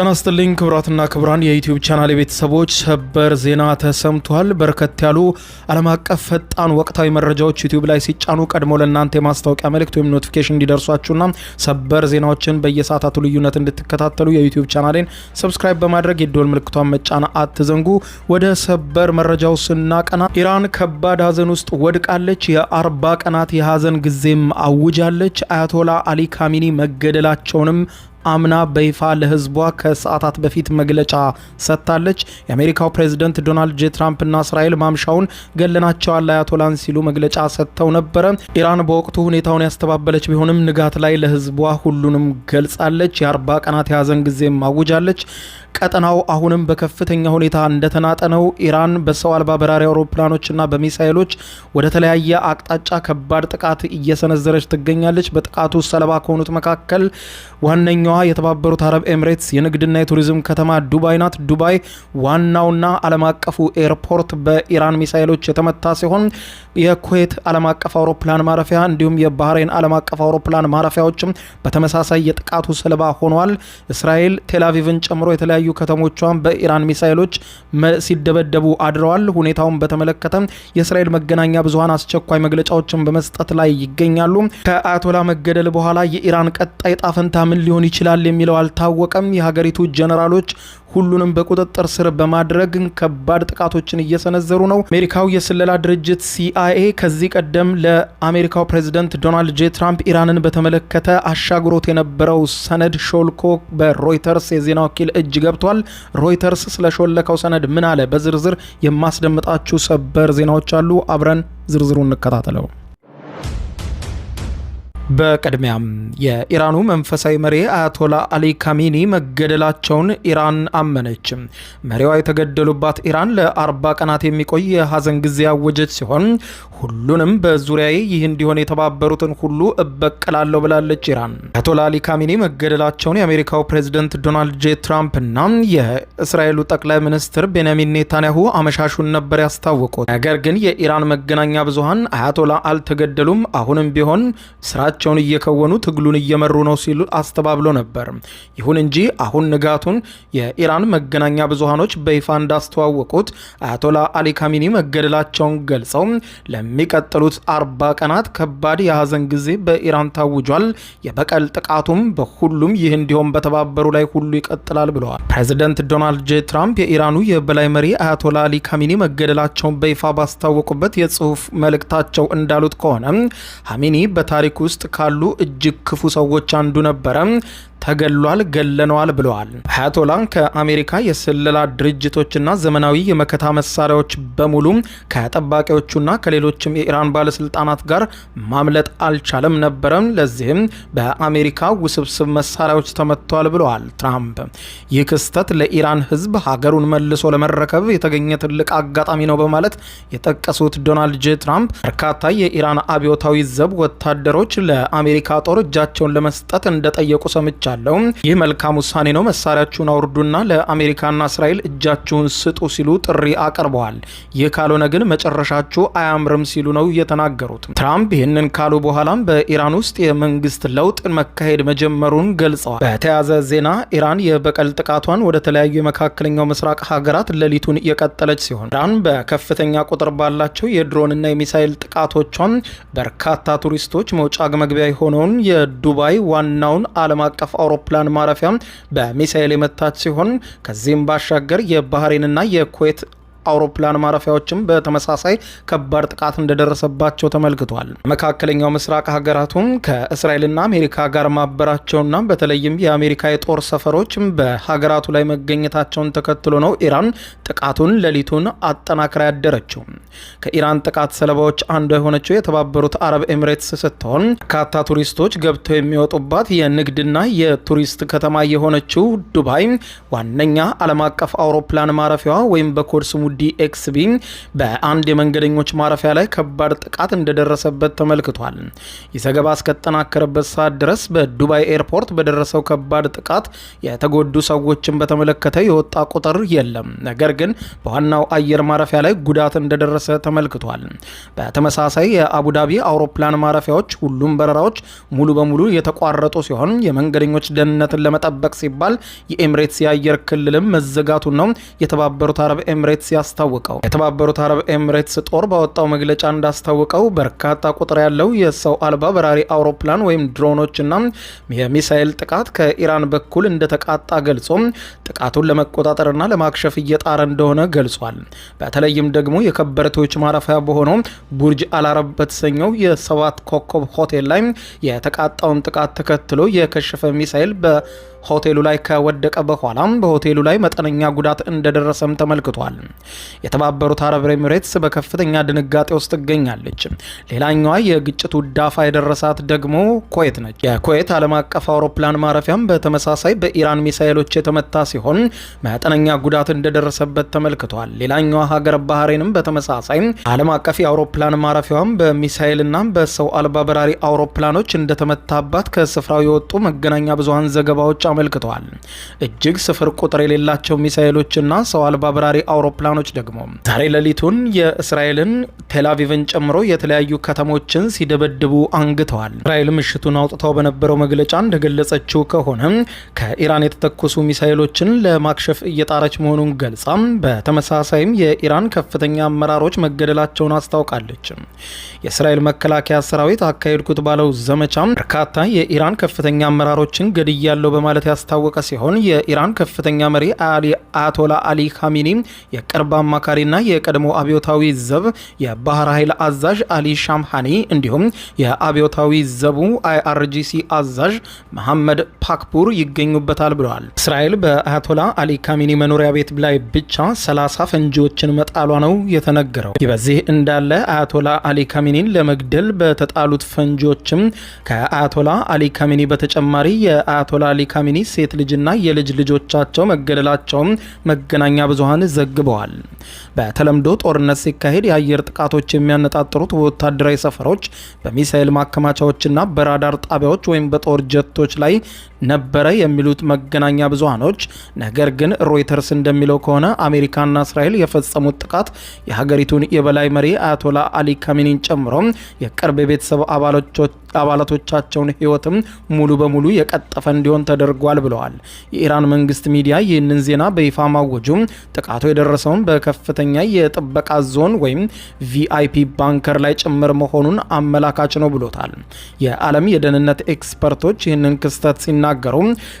ተናስተልኝ ክብራትና ክብራን የዩቲዩብ ቻናል ቤተሰቦች ሰበር ዜና ተሰምቷል። በርከት ያሉ ዓለም አቀፍ ፈጣን ወቅታዊ መረጃዎች ዩቲዩብ ላይ ሲጫኑ ቀድሞ ለእናንተ የማስታወቂያ መልእክት ወይም ኖቲፊኬሽን እንዲደርሷችሁና ሰበር ዜናዎችን በየሰዓታቱ ልዩነት እንድትከታተሉ የዩቲዩብ ቻናሌን ሰብስክራይብ በማድረግ የደወል ምልክቷን መጫን አትዘንጉ። ወደ ሰበር መረጃው ስናቀና ኢራን ከባድ ሀዘን ውስጥ ወድቃለች። የ40 ቀናት የሀዘን ጊዜም አውጃለች። አያቶላ አሊ ካሚኒ መገደላቸውንም አምና በይፋ ለህዝቧ ከሰዓታት በፊት መግለጫ ሰጥታለች። የአሜሪካው ፕሬዝዳንት ዶናልድ ጄ ትራምፕ እና እስራኤል ማምሻውን ገለናቸዋል አያቶላን ሲሉ መግለጫ ሰጥተው ነበረ። ኢራን በወቅቱ ሁኔታውን ያስተባበለች ቢሆንም ንጋት ላይ ለህዝቧ ሁሉንም ገልጻለች። የ40 ቀናት የሀዘን ጊዜም አውጃለች። ቀጠናው አሁንም በከፍተኛ ሁኔታ እንደተናጠነው ኢራን በሰው አልባ በራሪ አውሮፕላኖችና በሚሳኤሎች ወደ ተለያየ አቅጣጫ ከባድ ጥቃት እየሰነዘረች ትገኛለች። በጥቃቱ ሰለባ ከሆኑት መካከል ዋነኛዋ የተባበሩት አረብ ኤምሬትስ የንግድና የቱሪዝም ከተማ ዱባይ ናት። ዱባይ ዋናውና ዓለም አቀፉ ኤርፖርት በኢራን ሚሳኤሎች የተመታ ሲሆን የኩዌት ዓለም አቀፍ አውሮፕላን ማረፊያ እንዲሁም የባህሬን ዓለም አቀፍ አውሮፕላን ማረፊያዎችም በተመሳሳይ የጥቃቱ ሰለባ ሆነዋል። እስራኤል ቴልአቪቭን ጨምሮ የተለያዩ ከተሞቿን በኢራን ሚሳኤሎች ሲደበደቡ አድረዋል። ሁኔታውን በተመለከተ የእስራኤል መገናኛ ብዙሃን አስቸኳይ መግለጫዎችን በመስጠት ላይ ይገኛሉ። ከአያቶላ መገደል በኋላ የኢራን ቀጣይ ጣፈንታ ምን ሊሆን ይችላል የሚለው አልታወቀም። የሀገሪቱ ጀነራሎች ሁሉንም በቁጥጥር ስር በማድረግ ከባድ ጥቃቶችን እየሰነዘሩ ነው። አሜሪካው የስለላ ድርጅት CIA ከዚህ ቀደም ለአሜሪካው ፕሬዝዳንት ዶናልድ ጄ ትራምፕ ኢራንን በተመለከተ አሻግሮት የነበረው ሰነድ ሾልኮ በሮይተርስ የዜና ወኪል እጅ ገብቷል። ሮይተርስ ስለሾለከው ሰነድ ምን አለ? በዝርዝር የማስደምጣችሁ ሰበር ዜናዎች አሉ። አብረን ዝርዝሩን እንከታተለው። በቅድሚያም የኢራኑ መንፈሳዊ መሪ አያቶላ አሊ ካሚኒ መገደላቸውን ኢራን አመነች። መሪዋ የተገደሉባት ኢራን ለ40 ቀናት የሚቆይ የሀዘን ጊዜ ያወጀች ሲሆን ሁሉንም በዙሪያዬ ይህ እንዲሆን የተባበሩትን ሁሉ እበቀላለሁ ብላለች። ኢራን አያቶላ አሊ ካሚኒ መገደላቸውን የአሜሪካው ፕሬዝዳንት ዶናልድ ጄ ትራምፕ እና የእስራኤሉ ጠቅላይ ሚኒስትር ቤንያሚን ኔታንያሁ አመሻሹን ነበር ያስታወቁት። ነገር ግን የኢራን መገናኛ ብዙሃን አያቶላ አልተገደሉም፣ አሁንም ቢሆን ስራቸውን እየከወኑ ትግሉን እየመሩ ነው ሲሉ አስተባብሎ ነበር። ይሁን እንጂ አሁን ንጋቱን የኢራን መገናኛ ብዙሃኖች በይፋ እንዳስተዋወቁት አያቶላ አሊ ካሚኒ መገደላቸውን ገልጸው ለሚቀጥሉት 40 ቀናት ከባድ የሀዘን ጊዜ በኢራን ታውጇል። የበቀል ጥቃቱም በሁሉም ይህ እንዲሆን በተባበሩ ላይ ሁሉ ይቀጥላል ብለዋል። ፕሬዚዳንት ዶናልድ ጄ ትራምፕ የኢራኑ የበላይ መሪ አያቶላ አሊ ካሚኒ መገደላቸውን በይፋ ባስታወቁበት የጽሁፍ መልእክታቸው እንዳሉት ከሆነ ካሚኒ በታሪክ ውስጥ ካሉ እጅግ ክፉ ሰዎች አንዱ ነበረ። ተገሏል፣ ገለነዋል ብለዋል። አያቶላን ከአሜሪካ የስለላ ድርጅቶችና ዘመናዊ የመከታ መሳሪያዎች በሙሉ ከጠባቂዎቹና ከሌሎችም የኢራን ባለስልጣናት ጋር ማምለጥ አልቻለም ነበረ። ለዚህም በአሜሪካ ውስብስብ መሳሪያዎች ተመቷል ብለዋል ትራምፕ። ይህ ክስተት ለኢራን ሕዝብ ሀገሩን መልሶ ለመረከብ የተገኘ ትልቅ አጋጣሚ ነው በማለት የጠቀሱት ዶናልድ ጄ ትራምፕ በርካታ የኢራን አብዮታዊ ዘብ ወታደሮች ለአሜሪካ ጦር እጃቸውን ለመስጠት እንደጠየቁ ሰምቻለሁ። ይህ መልካም ውሳኔ ነው፣ መሳሪያችሁን አውርዱና ለአሜሪካና እስራኤል እጃችሁን ስጡ ሲሉ ጥሪ አቅርበዋል። ይህ ካልሆነ ግን መጨረሻችሁ አያምርም ሲሉ ነው የተናገሩት። ትራምፕ ይህንን ካሉ በኋላም በኢራን ውስጥ የመንግስት ለውጥ መካሄድ መጀመሩን ገልጸዋል። በተያያዘ ዜና ኢራን የበቀል ጥቃቷን ወደ ተለያዩ የመካከለኛው ምስራቅ ሀገራት ሌሊቱን የቀጠለች ሲሆን ኢራን በከፍተኛ ቁጥር ባላቸው የድሮንና የሚሳይል ጥቃቶቿን በርካታ ቱሪስቶች መውጫ መግቢያ የሆነውን የዱባይ ዋናውን ዓለም አቀፍ አውሮፕላን ማረፊያ በሚሳኤል የመታች ሲሆን ከዚህም ባሻገር የባህሬንና የኩዌት አውሮፕላን ማረፊያዎችም በተመሳሳይ ከባድ ጥቃት እንደደረሰባቸው ተመልክቷል። መካከለኛው ምስራቅ ሀገራቱም ከእስራኤልና አሜሪካ ጋር ማበራቸውና በተለይም የአሜሪካ የጦር ሰፈሮች በሀገራቱ ላይ መገኘታቸውን ተከትሎ ነው ኢራን ጥቃቱን ሌሊቱን አጠናክራ ያደረችው። ከኢራን ጥቃት ሰለባዎች አንዷ የሆነችው የተባበሩት አረብ ኤምሬትስ ስትሆን በርካታ ቱሪስቶች ገብተው የሚወጡባት የንግድና የቱሪስት ከተማ የሆነችው ዱባይ ዋነኛ ዓለም አቀፍ አውሮፕላን ማረፊያዋ ወይም በኮድ ስሙ ዲኤክስቢ በአንድ የመንገደኞች ማረፊያ ላይ ከባድ ጥቃት እንደደረሰበት ተመልክቷል። የዘገባ እስከተጠናከረበት ሰዓት ድረስ በዱባይ ኤርፖርት በደረሰው ከባድ ጥቃት የተጎዱ ሰዎችን በተመለከተ የወጣ ቁጥር የለም። ነገር ግን በዋናው አየር ማረፊያ ላይ ጉዳት እንደደረሰ ተመልክቷል። በተመሳሳይ የአቡዳቢ አውሮፕላን ማረፊያዎች ሁሉም በረራዎች ሙሉ በሙሉ የተቋረጡ ሲሆን የመንገደኞች ደህንነትን ለመጠበቅ ሲባል የኤምሬትስ የአየር ክልልም መዘጋቱን ነው የተባበሩት አረብ ኤምሬትስ ያስታወቀው። የተባበሩት አረብ ኤምሬትስ ጦር ባወጣው መግለጫ እንዳስታወቀው በርካታ ቁጥር ያለው የሰው አልባ በራሪ አውሮፕላን ወይም ድሮኖችና የሚሳኤል ጥቃት ከኢራን በኩል እንደተቃጣ ገልጾ ጥቃቱን ለመቆጣጠርና ለማክሸፍ እየጣረ እንደሆነ ገልጿል። በተለይም ደግሞ የከበርቴዎች ማረፊያ በሆነው ቡርጅ አልአረብ በተሰኘው የሰባት ኮከብ ሆቴል ላይ የተቃጣውን ጥቃት ተከትሎ የከሸፈ ሚሳኤል በሆቴሉ ላይ ከወደቀ በኋላ በሆቴሉ ላይ መጠነኛ ጉዳት እንደደረሰም ተመልክቷል። የተባበሩት አረብ ኤሚሬትስ በከፍተኛ ድንጋጤ ውስጥ ትገኛለች። ሌላኛዋ የግጭቱ ዳፋ የደረሳት ደግሞ ኩዌት ነች። የኩዌት ዓለም አቀፍ አውሮፕላን ማረፊያም በተመሳሳይ በኢራን ሚሳኤሎች የተመታ ሲሆን መጠነኛ ጉዳት እንደደረሰበት ተመልክቷል። ሌላኛዋ ሀገር ባህሬንም በተመሳሳይ ዓለም አቀፍ የአውሮፕላን ማረፊያዋም በሚሳኤልና በሰው አልባ በራሪ አውሮፕላኖች እንደተመታባት ከስፍራው የወጡ መገናኛ ብዙሃን ዘገባዎች አመልክተዋል። እጅግ ስፍር ቁጥር የሌላቸው ሚሳኤሎችና ሰው አልባ በራሪ አውሮፕላኖች ደግሞ ዛሬ ሌሊቱን የእስራኤልን ቴልአቪቭን ጨምሮ የተለያዩ ከተሞችን ሲደበድቡ አንግተዋል። እስራኤል ምሽቱን አውጥታው በነበረው መግለጫ እንደገለጸችው ከሆነ ከኢራን የተተኮሱ ሚሳኤሎችን ለማክሸፍ እየጣረች መሆኑን ገልጻ በተመሳሳይም የኢራን ከፍተኛ አመራሮች መገደላቸውን አስታውቃለች። የእስራኤል መከላከያ ሰራዊት አካሄድኩት ባለው ዘመቻ በርካታ የኢራን ከፍተኛ አመራሮችን ገድያለው በማለት ያስታወቀ ሲሆን የኢራን ከፍተኛ መሪ አያቶላ አሊ ካሚኒ የቅርብ አማካሪና የቀድሞ አብዮታዊ ዘብ የባህር ኃይል አዛዥ አሊ ሻምሃኒ እንዲሁም የአብዮታዊ ዘቡ አይአርጂሲ አዛዥ መሐመድ ፓክፑር ይገኙበታል ብለዋል። እስራኤል በአያቶላ አሊ ካሚኒ መኖሪያ ቤት ላይ ብቻ 30 ፈንጂዎችን መጣሏ ነው የተነገረው። ይህ በዚህ እንዳለ አያቶላ አሊ ካሚኒን ለመግደል በተጣሉት ፈንጂዎችም ከአያቶላ አሊ ካሚኒ በተጨማሪ የአያቶላ አሊ ካሚኒ ሴት ልጅና የልጅ ልጆቻቸው መገደላቸውም መገናኛ ብዙሃን ዘግበዋል። በተለምዶ ጦርነት ሲካሄድ የአየር ጥቃቶች የሚያነጣጥሩት ወታደራዊ ሰፈሮች፣ በሚሳኤል ማከማቻዎችና በራዳር ጣቢያዎች ወይም በጦር ጀቶች ላይ ነበረ የሚሉት መገናኛ ብዙሃኖች፣ ነገር ግን ሮይተርስ እንደሚለው ከሆነ አሜሪካና እስራኤል የፈጸሙት ጥቃት የሀገሪቱን የበላይ መሪ አያቶላ አሊ ካሚኒን ጨምሮ የቅርብ የቤተሰብ አባላቶቻቸውን ሕይወትም ሙሉ በሙሉ የቀጠፈ እንዲሆን ተደርጓል ብለዋል። የኢራን መንግስት ሚዲያ ይህንን ዜና በይፋ ማወጁ ጥቃቱ የደረሰውን በከፍተኛ የጥበቃ ዞን ወይም ቪአይፒ ባንከር ላይ ጭምር መሆኑን አመላካች ነው ብሎታል። የዓለም የደህንነት ኤክስፐርቶች ይህንን ክስተት ሲናገሩ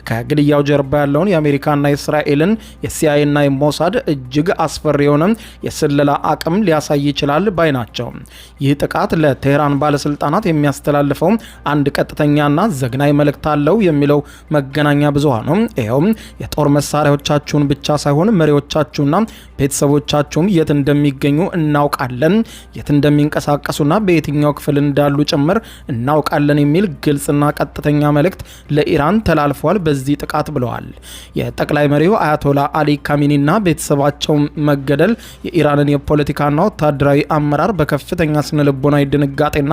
ከግድያው ጀርባ ያለውን የአሜሪካና የእስራኤልን የሲአይኤና የሞሳድ እጅግ አስፈሪ የሆነ የስለላ አቅም ሊያሳይ ይችላል ባይ ናቸው። ይህ ጥቃት ለቴህራን ባለስልጣናት የሚያስተላልፈው አንድ ቀጥተኛና ዘግናይ መልእክት አለው የሚለው መገናኛ ብዙሃኑ ይኸውም የጦር መሳሪያዎቻችሁን ብቻ ሳይሆን መሪዎቻችሁና ቤተሰቦቻችሁም የት እንደሚገኙ እናውቃለን፣ የት እንደሚንቀሳቀሱና በየትኛው ክፍል እንዳሉ ጭምር እናውቃለን የሚል ግልጽና ቀጥተኛ መልእክት ለኢራን ተላልፏል በዚህ ጥቃት ብለዋል። የጠቅላይ መሪው አያቶላ አሊ ካሚኒና ቤተሰባቸው መገደል የኢራንን የፖለቲካና ወታደራዊ አመራር በከፍተኛ ስነልቦናዊ ድንጋጤና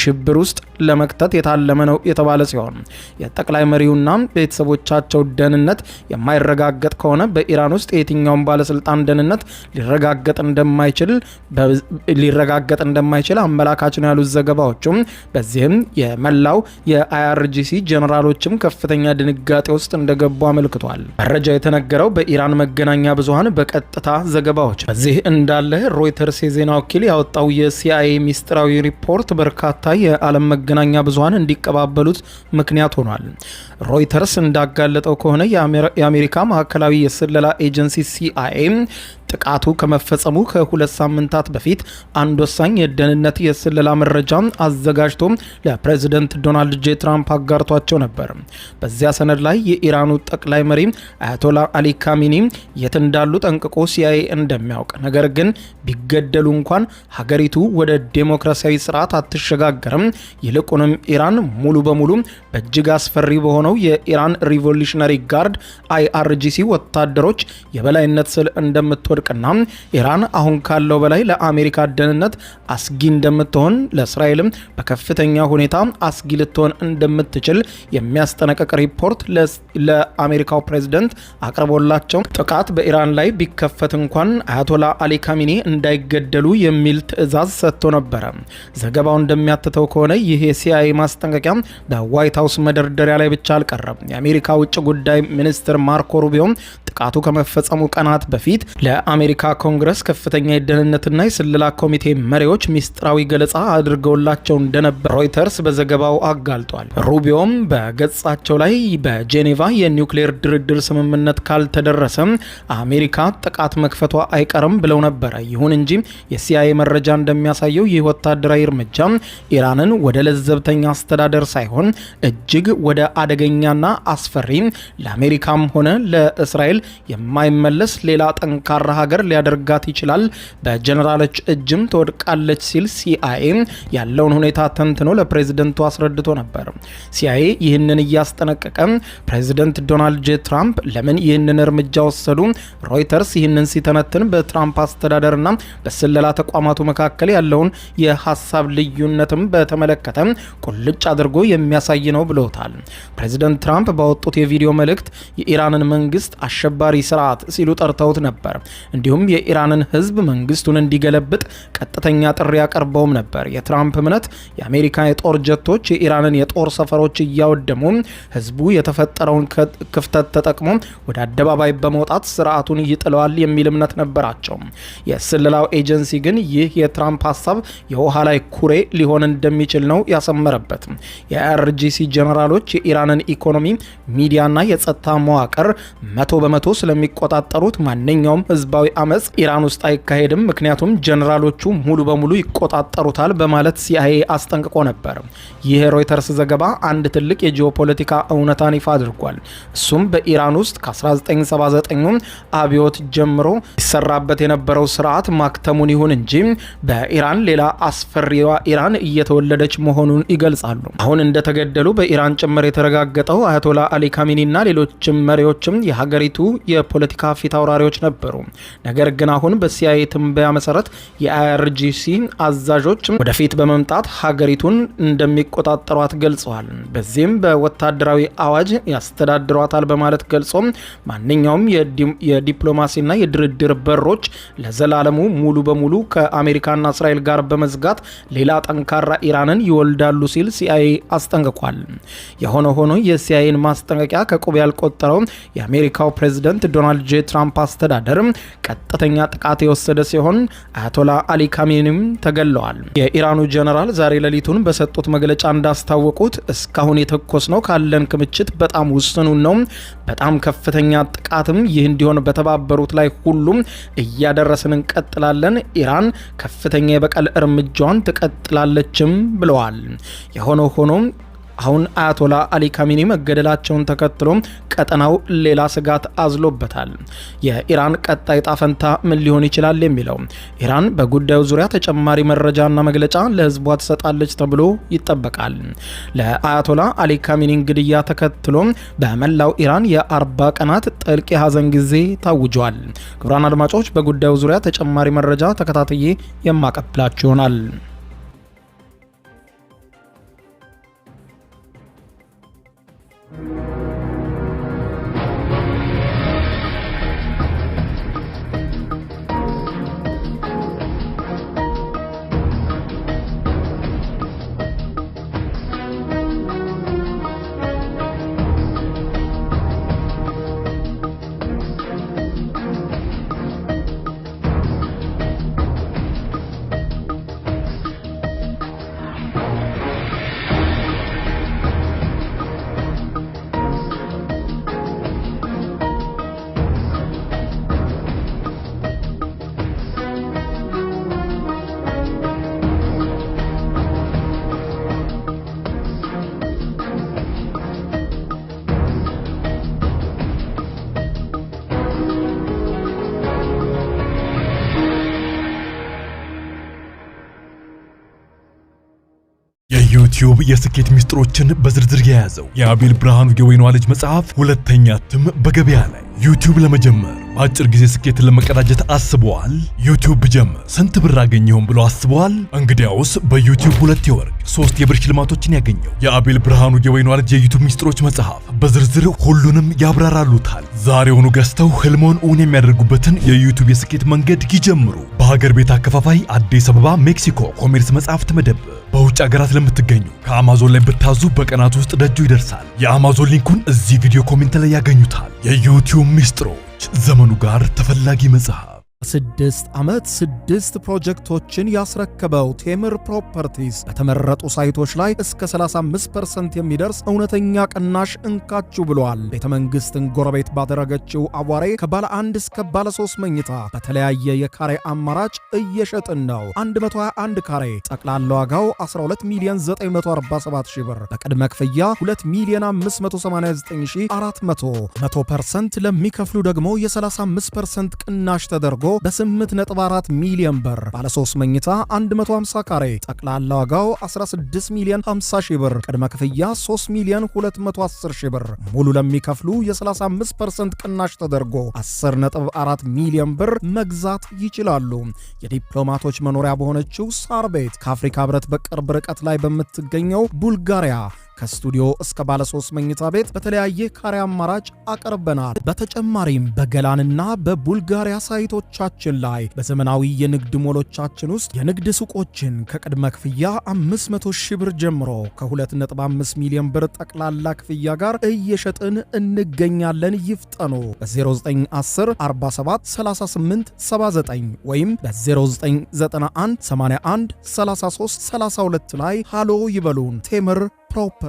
ሽብር ውስጥ ለመክተት የታለመ ነው የተባለ ሲሆን የጠቅላይ መሪውና ቤተሰቦቻቸው ደህንነት የማይረጋገጥ ከሆነ በኢራን ውስጥ የትኛውን ባለስልጣን ደህንነት ሊረጋገጥ እንደማይችል አመላካች ነው ያሉት ዘገባዎቹም በዚህም የመላው የአይአርጂሲ ጀነራሎችም ከፍተኛ ድንጋጤ ውስጥ እንደገቡ አመልክቷል። መረጃው የተነገረው በኢራን መገናኛ ብዙሃን በቀጥታ ዘገባዎች። በዚህ እንዳለ ሮይተርስ የዜና ወኪል ያወጣው የሲአይኤ ሚስጥራዊ ሪፖርት በርካታ የዓለም መገናኛ ብዙሃን እንዲቀባበሉት ምክንያት ሆኗል። ሮይተርስ እንዳጋለጠው ከሆነ የአሜሪካ ማዕከላዊ የስለላ ኤጀንሲ ሲአይኤ ጥቃቱ ከመፈጸሙ ከ2 ሳምንታት በፊት አንድ ወሳኝ የደህንነት የስለላ መረጃ አዘጋጅቶ ለፕሬዝደንት ዶናልድ ጄ ትራምፕ አጋርቷቸው ነበር። በዚያ ሰነድ ላይ የኢራኑ ጠቅላይ መሪ አያቶላ አሊ ካሚኒ የት እንዳሉ ጠንቅቆ ሲአይኤ እንደሚያውቅ፣ ነገር ግን ቢገደሉ እንኳን ሀገሪቱ ወደ ዴሞክራሲያዊ ስርዓት አትሸጋገርም፣ ይልቁንም ኢራን ሙሉ በሙሉ በእጅግ አስፈሪ በሆነው የኢራን ሪቮሉሽነሪ ጋርድ አይአርጂሲ ወታደሮች የበላይነት ስር እንደምትወድቅ እንደምትወድቅና ኢራን አሁን ካለው በላይ ለአሜሪካ ደህንነት አስጊ እንደምትሆን ለእስራኤልም በከፍተኛ ሁኔታ አስጊ ልትሆን እንደምትችል የሚያስጠነቅቅ ሪፖርት ለአሜሪካው ፕሬዝዳንት አቅርቦላቸው ጥቃት በኢራን ላይ ቢከፈት እንኳን አያቶላ አሊ ካሚኒ እንዳይገደሉ የሚል ትዕዛዝ ሰጥቶ ነበረ። ዘገባው እንደሚያትተው ከሆነ ይህ የሲአይኤ ማስጠንቀቂያ በዋይት ሃውስ መደርደሪያ ላይ ብቻ አልቀረም። የአሜሪካ ውጭ ጉዳይ ሚኒስትር ማርኮ ሩቢዮ ጥቃቱ ከመፈጸሙ ቀናት በፊት ለአሜሪካ ኮንግረስ ከፍተኛ የደህንነትና የስለላ ኮሚቴ መሪዎች ሚስጥራዊ ገለጻ አድርገውላቸው እንደነበር ሮይተርስ በዘገባው አጋልጧል። ሩቢዮም በገጻቸው ላይ በጄኔቫ የኒውክሌር ድርድር ስምምነት ካልተደረሰ አሜሪካ ጥቃት መክፈቷ አይቀርም ብለው ነበረ። ይሁን እንጂ የሲአይኤ መረጃ እንደሚያሳየው ይህ ወታደራዊ እርምጃ ኢራንን ወደ ለዘብተኛ አስተዳደር ሳይሆን እጅግ ወደ አደገኛና አስፈሪ ለአሜሪካም ሆነ ለእስራኤል የማይመለስ ሌላ ጠንካራ ሀገር ሊያደርጋት ይችላል፣ በጀነራሎች እጅም ትወድቃለች ሲል ሲአይኤ ያለውን ሁኔታ ተንትኖ ለፕሬዝደንቱ አስረድቶ ነበር። ሲአይኤ ይህንን እያስጠነቀቀ ፕሬዝደንት ዶናልድ ጄ ትራምፕ ለምን ይህንን እርምጃ ወሰዱ? ሮይተርስ ይህንን ሲተነትን በትራምፕ አስተዳደርና በስለላ ተቋማቱ መካከል ያለውን የሀሳብ ልዩነትም በተመለከተ ቁልጭ አድርጎ የሚያሳይ ነው ብለውታል። ፕሬዝደንት ትራምፕ ባወጡት የቪዲዮ መልእክት የኢራንን መንግስት አሸባሪ ስርዓት ሲሉ ጠርተውት ነበር። እንዲሁም የኢራንን ህዝብ መንግስቱን እንዲገለብጥ ቀጥተኛ ጥሪ ያቀርበውም ነበር። የትራምፕ እምነት የአሜሪካ የጦር ጀቶች የኢራንን የጦር ሰፈሮች እያወደሙ ህዝቡ የተፈጠረውን ክፍተት ተጠቅሞ ወደ አደባባይ በመውጣት ስርዓቱን ይጥለዋል የሚል እምነት ነበራቸው። የስለላው ኤጀንሲ ግን ይህ የትራምፕ ሀሳብ የውሃ ላይ ኩሬ ሊሆን እንደሚችል ነው ያሰመረበት። የአይአርጂሲ ጀነራሎች የኢራንን ኢኮኖሚ፣ ሚዲያና የጸጥታ መዋቅር 100% ስለሚቆጣጠሩት ማንኛውም ህዝባዊ አመጽ ኢራን ውስጥ አይካሄድም፣ ምክንያቱም ጀነራሎቹ ሙሉ በሙሉ ይቆጣጠሩታል በማለት ሲአይኤ አስጠንቅቆ ነበር። ይህ ሮይተርስ ዘገባ አንድ ትልቅ የጂኦፖለቲካ እውነታን ይፋ አድርጓል። እሱም በኢራን ውስጥ ከ1979 አብዮት ጀምሮ ይሰራበት የነበረው ስርዓት ማክተሙን ይሁን እንጂ በኢራን ሌላ አስፈሪዋ ኢራን እየተወለደች መሆኑን ይገልጻሉ። አሁን እንደተገደሉ በኢራን ጭምር የተረጋገጠው አያቶላ አሊ ካሚኒና ሌሎችም መሪዎችም የሀገሪቱ የፖለቲካ ፊት አውራሪዎች ነበሩ። ነገር ግን አሁን በሲአይኤ ትንበያ መሰረት የአይአርጂሲ አዛዦች ወደፊት በመምጣት ሀገሪቱን እንደሚቆጣጠሯት ገልጸዋል። በዚህም በወታደራዊ አዋጅ ያስተዳድሯታል በማለት ገልጾ ማንኛውም የዲፕሎማሲና የድርድር በሮች ለዘላለሙ ሙሉ በሙሉ ከአሜሪካና እስራኤል ጋር በመዝጋት ሌላ ጠንካራ ኢራንን ይወልዳሉ ሲል ሲአይኤ አስጠንቅቋል። የሆነ ሆኖ የሲአይኤን ማስጠንቀቂያ ከቁብ ያልቆጠረው የአሜሪካው ፕሬዝዳንት ዶናልድ ጄ ትራምፕ አስተዳደር ቀጥተኛ ጥቃት የወሰደ ሲሆን አያቶላ አሊ ካሚኒም ተገለዋል። የኢራኑ ጀነራል ዛሬ ሌሊቱን በሰጡት መግለጫ እንዳስታወቁት እስካሁን የተኮስነው ካለን ክምችት በጣም ውስኑን ነው። በጣም ከፍተኛ ጥቃትም ይህ እንዲሆን በተባበሩት ላይ ሁሉም እያደረስን እንቀጥላለን። ኢራን ከፍተኛ የበቀል እርምጃዋን ትቀጥላለችም ብለዋል። የሆነው ሆኖ አሁን አያቶላ አሊ ካሚኒ መገደላቸውን ተከትሎ ቀጠናው ሌላ ስጋት አዝሎበታል። የኢራን ቀጣይ ጣፈንታ ምን ሊሆን ይችላል የሚለው ኢራን በጉዳዩ ዙሪያ ተጨማሪ መረጃና መግለጫ ለህዝቧ ትሰጣለች ተብሎ ይጠበቃል። ለአያቶላ አሊ ካሚኒ ግድያ ተከትሎ በመላው ኢራን የ40 ቀናት ጥልቅ የሀዘን ጊዜ ታውጇል። ክቡራን አድማጮች በጉዳዩ ዙሪያ ተጨማሪ መረጃ ተከታትዬ የማቀብላችሁ ይሆናል። የዩቲዩብ የስኬት ሚስጥሮችን በዝርዝር የያዘው የአቤል ብርሃኑ የወይኗ ልጅ መጽሐፍ ሁለተኛ እትም በገበያ ላይ። ዩቲዩብ ለመጀመር በአጭር ጊዜ ስኬትን ለመቀዳጀት አስበዋል? ዩቲዩብ ጀምር ስንት ብር አገኘሁም ብሎ አስበዋል? እንግዲያውስ በዩቲዩብ 2 የወርቅ 3 የብር ሽልማቶችን ያገኘው የአቤል ብርሃኑ የወይኗ ልጅ የዩቲዩብ ሚስጥሮች መጽሐፍ በዝርዝር ሁሉንም ያብራራሉታል። ዛሬውኑ ገዝተው ህልሞን እውን የሚያደርጉበትን የዩቲዩብ የስኬት መንገድ ይጀምሩ። በሀገር ቤት አከፋፋይ አዲስ አበባ ሜክሲኮ ኮሜርስ መጽሐፍት መደብር። በውጭ ሀገራት ለምትገኙ ከአማዞን ላይ ብታዙ በቀናት ውስጥ ደጁ ይደርሳል። የአማዞን ሊንኩን እዚህ ቪዲዮ ኮሜንት ላይ ያገኙታል። የዩቲዩብ ሚስጥሮች ዘመኑ ጋር ተፈላጊ መጽሐፍ። 6 ዓመት 6 ፕሮጀክቶችን ያስረከበው ቴምር ፕሮፐርቲስ በተመረጡ ሳይቶች ላይ እስከ 35% የሚደርስ እውነተኛ ቅናሽ እንካችሁ ብሏል። ቤተ መንግስትን ጎረቤት ባደረገችው አዋሬ ከባለ 1 እስከ ባለ 3 መኝታ በተለያየ የካሬ አማራጭ እየሸጥን ነው። 121 ካሬ ጠቅላላ ዋጋው 12 ሚሊዮን 947 ሺህ ብር፣ በቅድመ ክፍያ 2 ሚሊዮን 589,400፣ 100% ለሚከፍሉ ደግሞ የ35% ቅናሽ ተደርጎ በ8.4 ሚሊዮን ብር ባለ 3 መኝታ 150 ካሬ ጠቅላላ ዋጋው 16 ሚሊዮን 50 ሺህ ብር፣ ቅድመ ክፍያ 3 ሚሊዮን 210 ሺህ ብር፣ ሙሉ ለሚከፍሉ የ35% ቅናሽ ተደርጎ 10.4 ሚሊዮን ብር መግዛት ይችላሉ። የዲፕሎማቶች መኖሪያ በሆነችው ሳር ቤት ከአፍሪካ ህብረት በቅርብ ርቀት ላይ በምትገኘው ቡልጋሪያ ከስቱዲዮ እስከ ባለ 3 መኝታ ቤት በተለያየ ካሬ አማራጭ አቀርበናል። በተጨማሪም በገላንና በቡልጋሪያ ሳይቶቻችን ላይ በዘመናዊ የንግድ ሞሎቻችን ውስጥ የንግድ ሱቆችን ከቅድመ ክፍያ 500 ሺህ ብር ጀምሮ ከ2.5 ሚሊዮን ብር ጠቅላላ ክፍያ ጋር እየሸጥን እንገኛለን። ይፍጠኑ። በ0910 47 38 79 ወይም በ0991 81 33 32 ላይ ሃሎ ይበሉን። ቴምር ፕሮፐርቲ